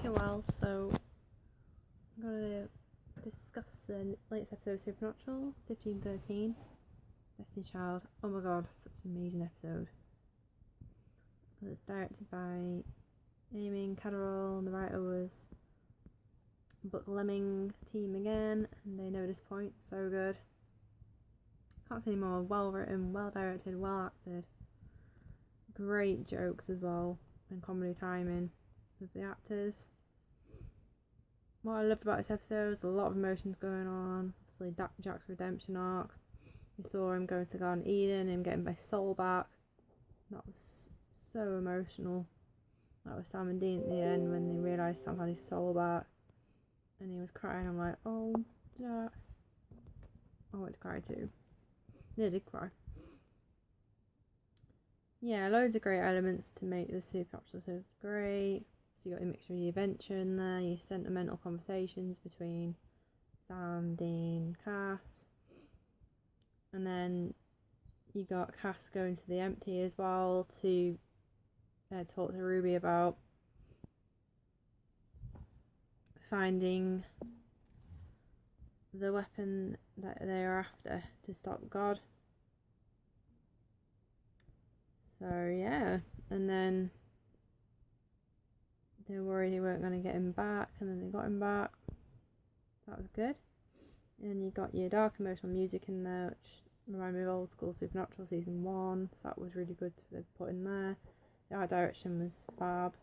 Okay, well, so I'm going to discuss the latest episode of Supernatural, 1513, Destiny Child. Oh my god, such an amazing episode. It's directed by Amy Catterall, and the writer was Buck Lemming team again, and they know this point, so good. Can't say any more. Well written, well directed, well acted. Great jokes as well, and comedy timing with the actors. What I loved about this episode is a lot of emotions going on. Obviously, Jack's redemption arc. We saw him going to the Garden of Eden, him getting his soul back. That was so emotional. That was Sam and Dean at the end when they realised Sam had his soul back. And he was crying. I'm like, oh, Jack. I wanted to cry too. Yeah, I did cry. Yeah, loads of great elements to make the Supernatural episode great. So you got a mixture of your adventure in there, your sentimental conversations between Sam, Dean, Cass. And then you got Cass going to the Empty as well to talk to Ruby about finding the weapon that they are after to stop God. So yeah, and then they were worried they weren't going to get him back, and then they got him back. That was good. And you got your dark emotional music in there, which reminded me of old school Supernatural season 1, so that was really good to put in there. The art direction was fab.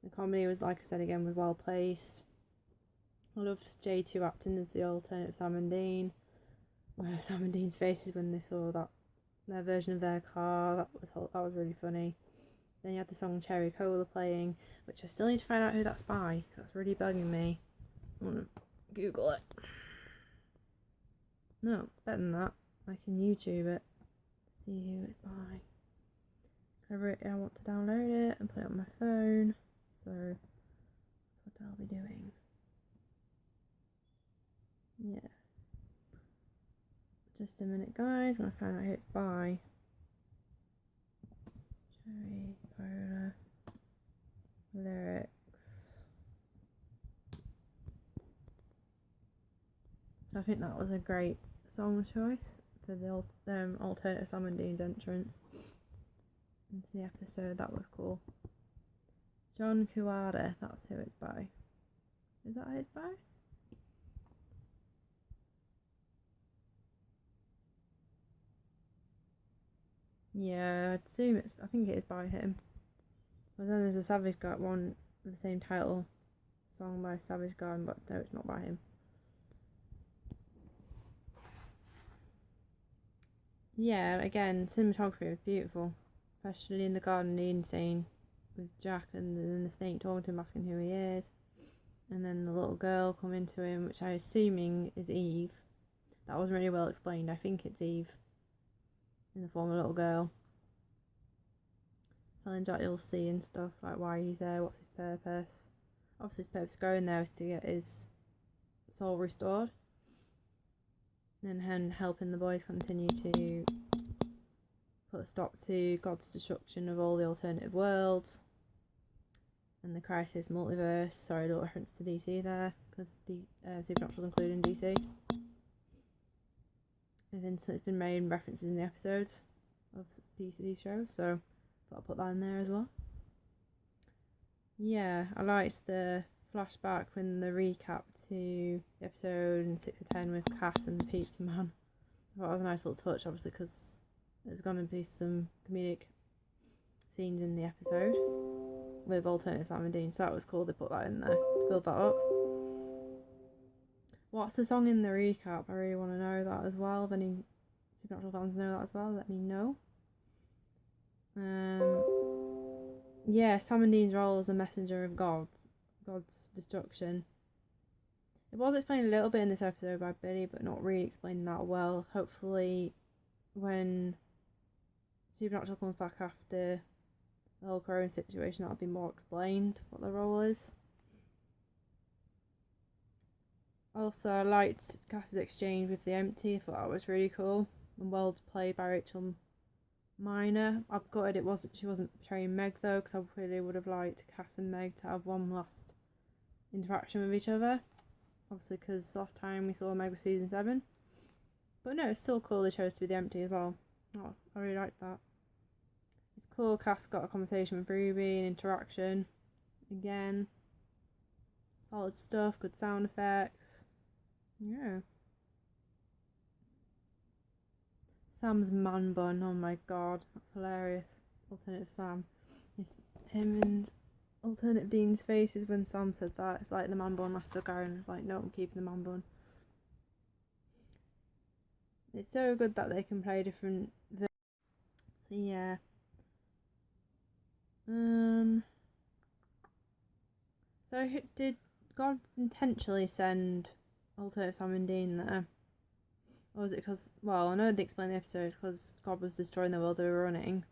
The comedy was, like I said again, was well placed. I loved J2 acting as the alternative Sam and Dean. Where Sam and Dean's faces when they saw their version of their car, that was really funny. Then you had the song Cherry Cola playing, which I still need to find out who that's by. That's really bugging me. I'm gonna Google it. No, better than that. I can YouTube it. See who it's by. I want to download it and put it on my phone. So that's what I'll be doing. Yeah. Just a minute, guys. I'm gonna find out who it's by. Cherry Cola lyrics. I think that was a great song choice for the alternative Sam and Dean's entrance into the episode. That was cool. John Kuada, that's who it's by. Is that who it's by? Yeah, I'd assume I think it is by him. But then there's a Savage Garden one with the same title, song by Savage Garden, but no, it's not by him. Yeah, again, cinematography was beautiful, especially in the Garden of Eden scene with Jack and then the snake talking to him, asking who he is, and then the little girl coming to him, which I'm assuming is Eve. That wasn't really well explained. I think it's Eve in the form of a little girl, telling Jack you'll see and stuff, like why he's there, what's his purpose. Obviously his purpose going there is to get his soul restored, and helping the boys continue to put a stop to God's destruction of all the alternative worlds and the Crisis Multiverse. Sorry, no reference to DC there, because Supernatural's included in DC. It's been made references in the episodes of DC shows, so I'll put that in there as well. Yeah, I liked the flashback when the recap to the episode in 6 of 10 with Cass and the Pizza Man. I thought it was a nice little touch, obviously, because there's going to be some comedic scenes in the episode with alternative Sam and Dean, so that was cool. They put that in there to build that up. What's the song in the recap? I really want to know that as well. If any Supernatural fans know that as well, let me know. Yeah, Sam and Dean's role as the messenger of God's destruction. It was explained a little bit in this episode by Billy, but not really explained that well. Hopefully, when Supernatural comes back after the whole Corona situation, that'll be more explained what the role is. Also, I liked Cass's exchange with the Empty. I thought that was really cool and well played by Rachel minor. I'm gutted she wasn't portraying Meg though, because I really would have liked Cass and Meg to have one last interaction with each other. Obviously, because last time we saw Meg was season 7. But no, it's still cool they chose to be the empty as well. I really like that. It's cool Cass got a conversation with Ruby and interaction. Again, solid stuff, good sound effects. Yeah. Sam's man bun, oh my god, that's hilarious. Alternative Sam. It's him and Alternative Dean's faces when Sam said that. It's like the man bun last ago, and it's like, no, I'm keeping the man bun. It's so good that they can play different versions. So yeah. So did God intentionally send Alternative Sam and Dean there? Or was it because, well, I know they explain the episode because God was destroying the world they were running.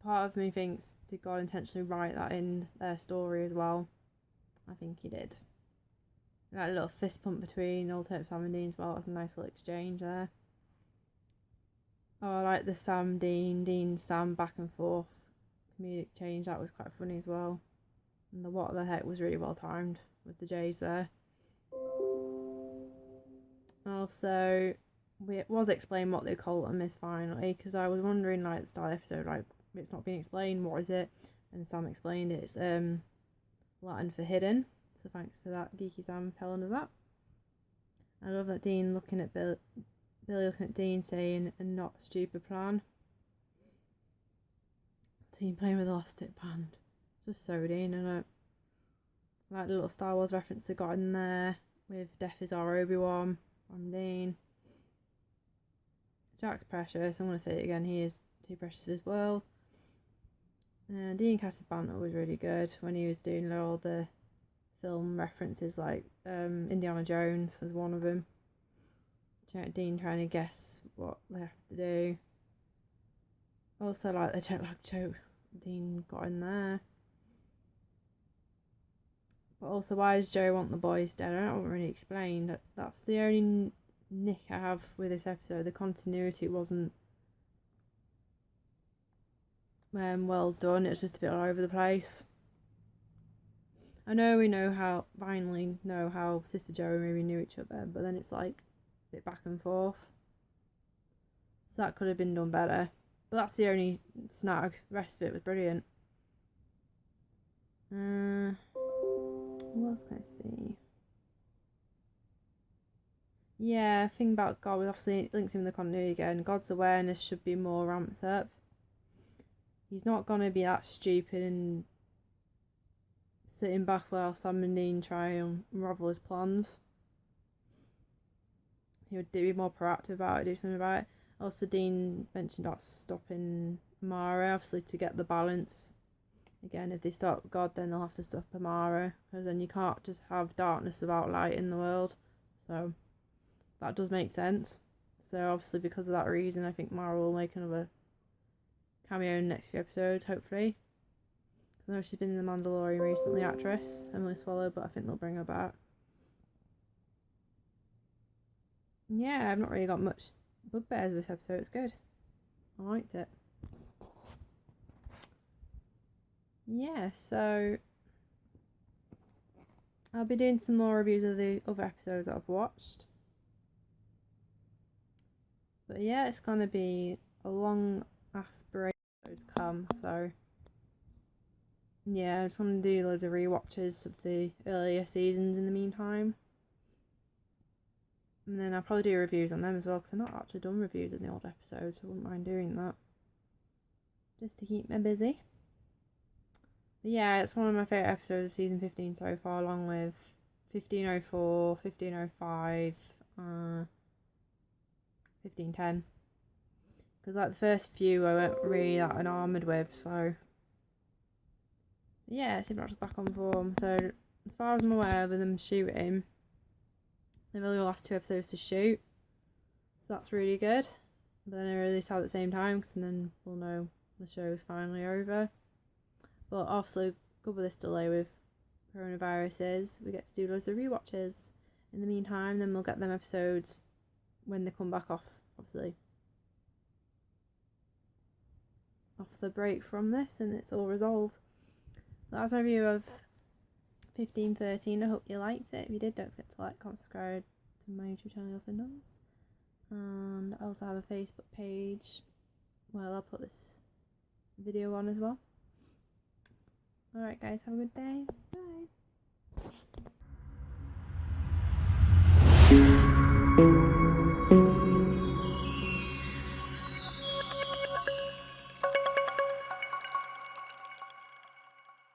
Part of me thinks, did God intentionally write that in their story as well? I think he did. Like a little fist pump between Alternative Sam and Dean as well. It was a nice little exchange there. Oh, I like the Sam, Dean, Sam back and forth comedic change. That was quite funny as well. And the what the heck was really well timed with the J's there. Also, it was explained what the occultum is finally, because I was wondering, like, at the start of the episode, like, it's not being explained, what is it? And Sam explained it. It's Latin for hidden, so thanks to that, Geeky Sam telling us that. I love that Dean looking at Billy looking at Dean saying, a not stupid plan. Dean playing with elastic band. Just so Dean, isn't it? Like the little Star Wars reference they got in there with Death is our Obi-Wan from Dean. Jack's precious. I'm going to say it again. He is too precious for this world. Dean Cass's banter was really good when he was doing all the film references, like Indiana Jones as one of them. Dean trying to guess what they have to do. Also, like the jet lag joke Dean got in there. But also, why does Joe want the boys dead? I don't really explain. That's the only nick I have with this episode. The continuity wasn't well done. It was just a bit all over the place. I know we finally know how Sister Joe and Ruby knew each other, but then it's like a bit back and forth. So that could have been done better. But that's the only snag. The rest of it was brilliant. What else can I see? Yeah, thing about God, obviously it links him in the continuity again. God's awareness should be more ramped up. He's not gonna be that stupid and sitting back while Sam and Dean try and unravel his plans. He would be more proactive about it, do something about it. Also, Dean mentioned about stopping Amara, obviously to get the balance. Again, if they stop God, then they'll have to stop Amara, because then you can't just have darkness without light in the world. So that does make sense. So obviously, because of that reason, I think Mara will make another cameo in the next few episodes, hopefully. I know she's been in The Mandalorian recently, actress Emily Swallow, but I think they'll bring her back. Yeah, I've not really got much bugbears this episode. It's good. I liked it. Yeah, so I'll be doing some more reviews of the other episodes that I've watched. But yeah, it's gonna be a long aspiration to come, so yeah, I just want to do loads of rewatches of the earlier seasons in the meantime. And then I'll probably do reviews on them as well, because I've not actually done reviews in the old episodes, so I wouldn't mind doing that. Just to keep me busy. But yeah, it's one of my favourite episodes of season 15 so far, along with 1504, 1505, 1510. Because like the first few I weren't really that enamoured with, so yeah, it seems like it's back on form. So as far as I'm aware, with them shooting, they've only got the last 2 episodes to shoot, so that's really good. But then they release out at the same time, because then we'll know the show's finally over. But obviously, good with this delay with coronaviruses, we get to do loads of rewatches in the meantime. Then we'll get them episodes when they come back off, obviously. off the break from this and it's all resolved. So that was my review of 1513. I hope you liked it. If you did, don't forget to like, comment, subscribe to my YouTube channel, Yasmin Dons. And I also have a Facebook page. Well, I'll put this video on as well. Alright guys, have a good day. Bye.